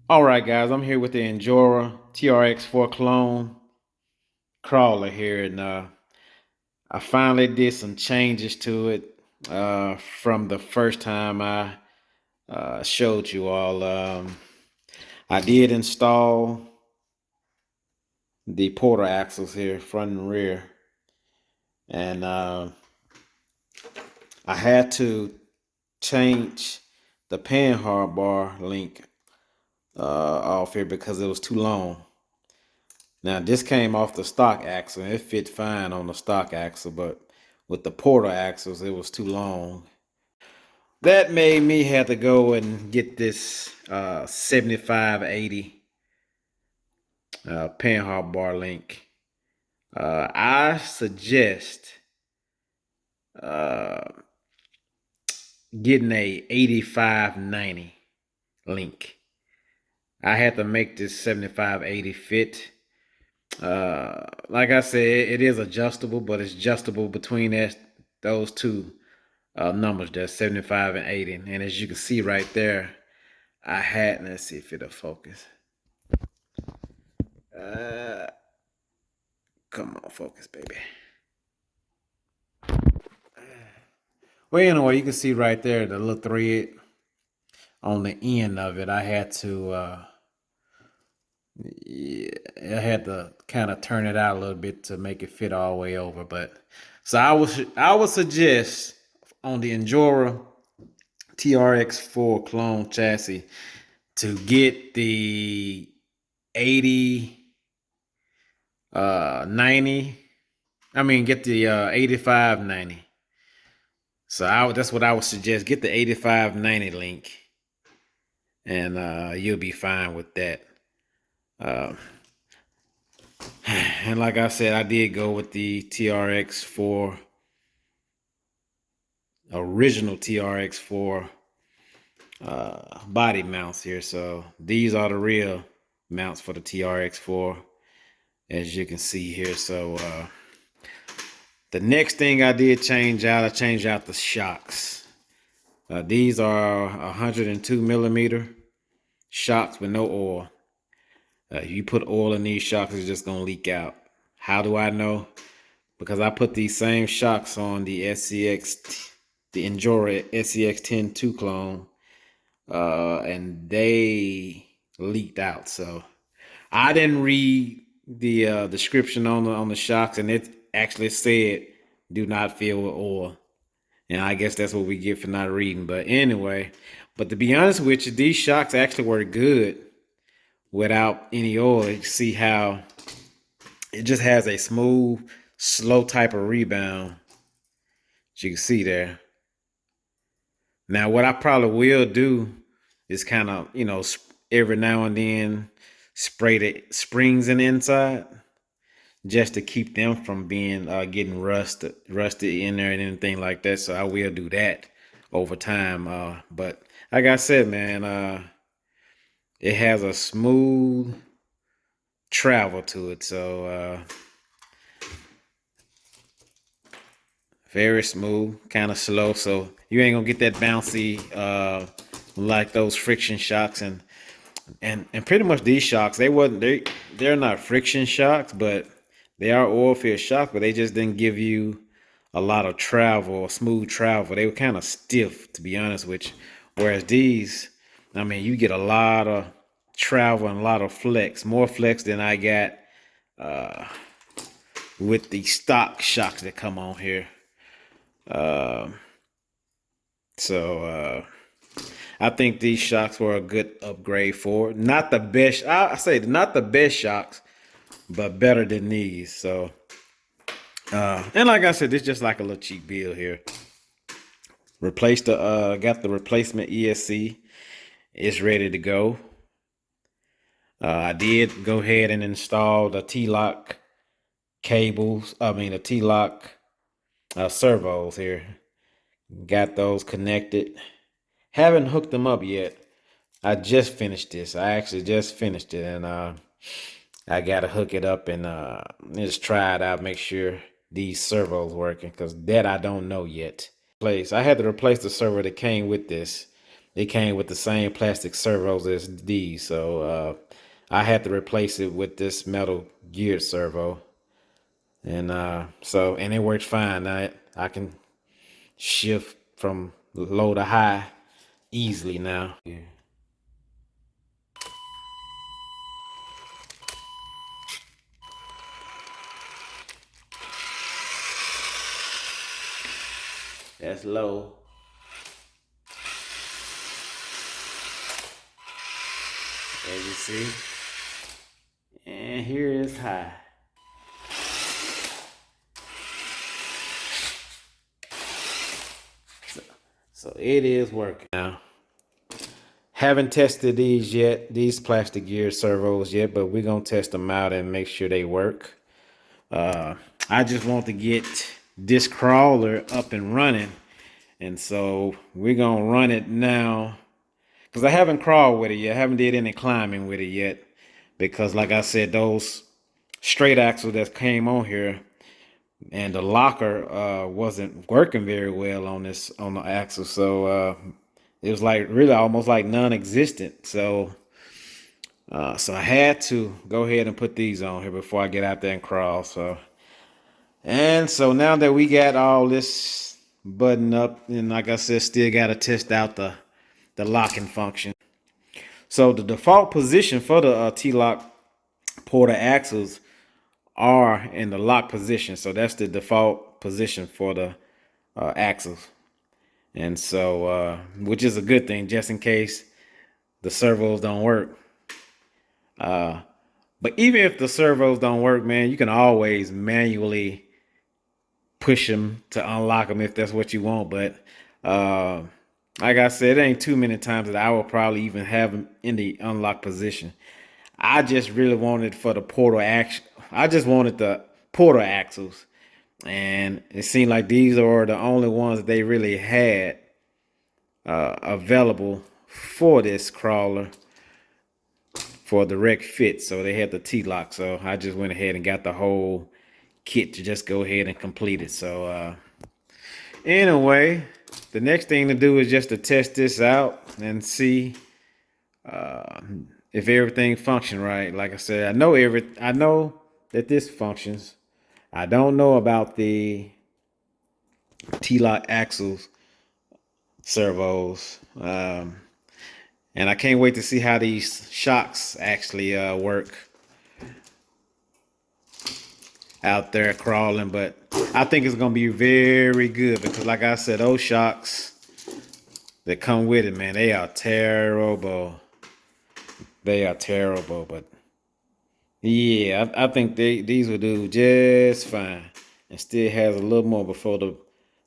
All right, guys, I'm here with the Injora TRX4 clone crawler here, and I finally did some changes to it from the first time I showed you all. I did install the porter axles here, front and rear, and I had to change the panhard bar link off here because it was too long. Now this came off the stock axle and it fit fine on the stock axle, but with the porter axles, it was too long. That made me have to go and get this 7580 panhard bar link. I suggest uh, getting a 8590 link. I had to make this 7580 fit. Like I said, it is adjustable, but it's adjustable between those two numbers there, 75 and 80. And as you can see right there, let's see if it'll focus. Uh, Come on, focus, baby. Well, anyway, you can see right there the little thread on the end of it. Yeah, I had to kind of turn it out a little bit to make it fit all the way over. But so I would suggest on the Injora TRX4 clone chassis to get the 80 90. I mean, get the 8590. So that's what I would suggest. Get the 8590 link, and you'll be fine with that. Uh, and like I said, I did go with the TRX4 original TRX4 body mounts here. So these are the real mounts for the TRX4, as you can see here. So the next thing I did I changed out the shocks. These are 102 millimeter shocks with no oil. If you put oil in these shocks, it's just gonna leak out. How do I know? Because I put these same shocks on the Injora SCX 10-2 clone, and they leaked out. So I didn't read the description on the shocks, and it actually said do not fill with oil. And I guess that's what we get for not reading. But anyway, but to be honest with you, these shocks actually work good without any oil. You see how it just has a smooth, slow type of rebound, as you can see there. Now, what I probably will do is kind of, every now and then spray the springs in the inside just to keep them from being getting rusted in there and anything like that. So I will do that over time. But like I said, man, it has a smooth travel to it. So very smooth, kind of slow. So you ain't gonna get that bouncy like those friction shocks. And pretty much these shocks, they're not friction shocks, but they are oil filled shocks, but they just didn't give you a lot of travel, smooth travel. They were kind of stiff, to be honest with you. Whereas these, I mean, you get a lot of travel and a lot of flex, more flex than I got with the stock shocks that come on here. So I think these shocks were a good upgrade for it. Not the best. I say not the best shocks, but better than these. So, and like I said, it's just like a little cheap build here. Got the replacement ESC. It's ready to go. I did go ahead and install the T-lock cables. I mean the T-lock servos here. Got those connected. Haven't hooked them up yet. I just finished this. I actually just finished it, and I gotta hook it up and just try it out, make sure these servos working, because that I don't know yet. I had to replace the servo that came with this. it came with the same plastic servos as these. So I had to replace it with this metal geared servo. And and it works fine. I can shift from low to high easily now. Yeah. That's low. As you see. And here is high. So it is working now. Haven't tested these yet, these plastic gear servos yet, but we're gonna test them out and make sure they work. I just want to get this crawler up and running, and so we're gonna run it now because I haven't crawled with it yet. I haven't did any climbing with it yet because, like I said, those straight axles that came on here and the locker wasn't working very well on the axle, so it was like really almost like non-existent. So so I had to go ahead and put these on here before I get out there and crawl. So now that we got all this buttoned up, and like I said, still got to test out the locking function. So the default position for the T-lock porter axles are in the lock position. So that's the default position for the axles. And so, which is a good thing, just in case the servos don't work. But even if the servos don't work, man, you can always manually push them to unlock them if that's what you want. But like I said, it ain't too many times that I will probably even have them in the unlock position. I just really wanted for the portal action. I just wanted the portal axles, and it seemed like these are the only ones that they really had available for this crawler for direct fit. So they had the T-lock. So I just went ahead and got the whole kit to just go ahead and complete it. So anyway, the next thing to do is just to test this out and see if everything functions right. Like I said, I know that this functions. I don't know about the T-lock axles servos, and I can't wait to see how these shocks actually work out there crawling. But I think it's gonna be very good because, like I said, those shocks that come with it, man, they are terrible. They are terrible, but yeah, I think these will do just fine, and still has a little more before the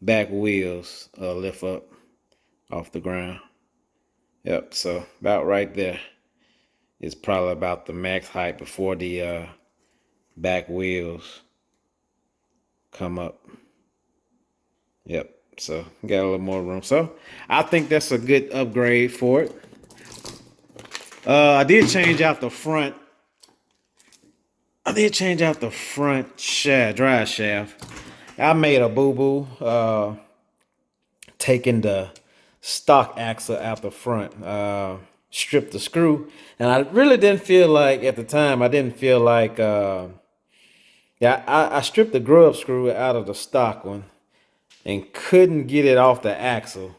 back wheels lift up off the ground. Yep, so about right there is probably about the max height before the back wheels come up. Yep, so got a little more room. So I think that's a good upgrade for it. I did change out the front. Shaft, drive shaft. I made a boo-boo taking the stock axle out the front, stripped the screw, and I really didn't feel like at the time. I didn't feel like I stripped the grub screw out of the stock one and couldn't get it off the axle,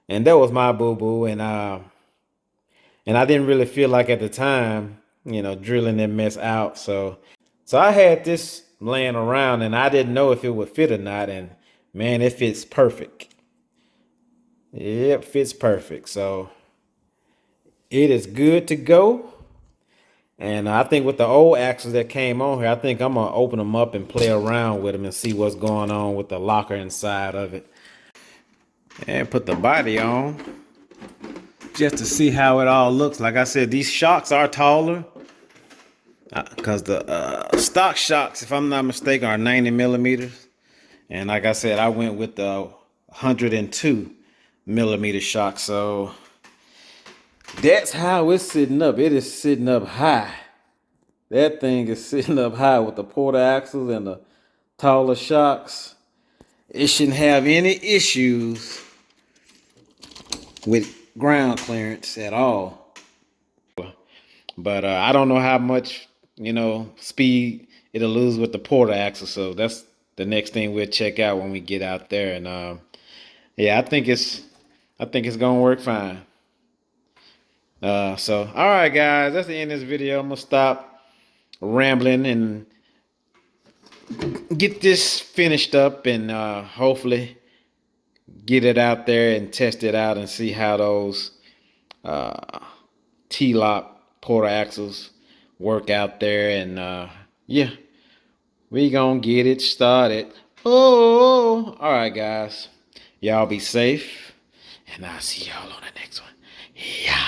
and that was my boo-boo. And I didn't really feel like at the time, drilling that mess out. So I had this laying around, and I didn't know if it would fit or not. And man, it fits perfect. It fits perfect. So it is good to go. And I think with the old axles that came on here, I think I'm gonna open them up and play around with them and see what's going on with the locker inside of it. And put the body on just to see how it all looks. Like I said, these shocks are taller because the stock shocks, if I'm not mistaken, are 90 millimeters. And like I said, I went with the 102 millimeter shock. So that's how it's sitting up. It is sitting up high. That thing is sitting up high with the porter axles and the taller shocks. It shouldn't have any issues with ground clearance at all. But I don't know how much, speed it'll lose with the quarter axle. So that's the next thing we'll check out when we get out there. And yeah, I think it's gonna work fine. So all right, guys, that's the end of this video. I'm gonna stop rambling and get this finished up, and hopefully get it out there and test it out and see how those uh, T-lock quarter axles work out there. And yeah, we gonna get it started. Oh, all right, guys. Y'all be safe, and I'll see y'all on the next one. Yeah.